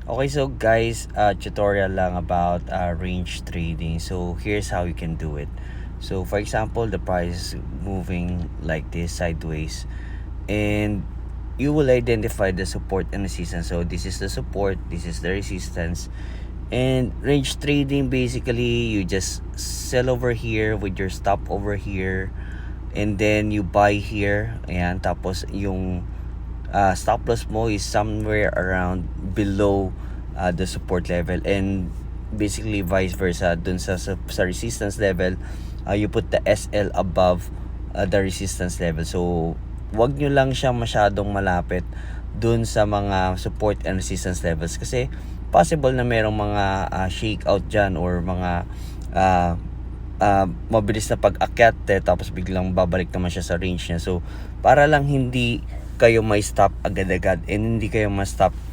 Okay, so guys, tutorial lang about range trading. So here's how you can do it. So for example, the price is moving like this sideways, and you will identify the support and resistance. So this is the support, this is the resistance. And range trading, basically you just sell over here with your stop over here, and then you buy here. Ayan, tapos yung stop loss mo is somewhere around below the support level, and basically vice versa dun sa resistance level. You put the SL above the resistance level. So wag nyo lang siya masyadong malapit dun sa mga support and resistance levels, kasi possible na merong mga shakeout dyan, or mga mabilis na pag-akyat tapos biglang babalik naman siya sa range niya. So para lang hindi kayo may stop agad-agad, and hindi kayo ma-stop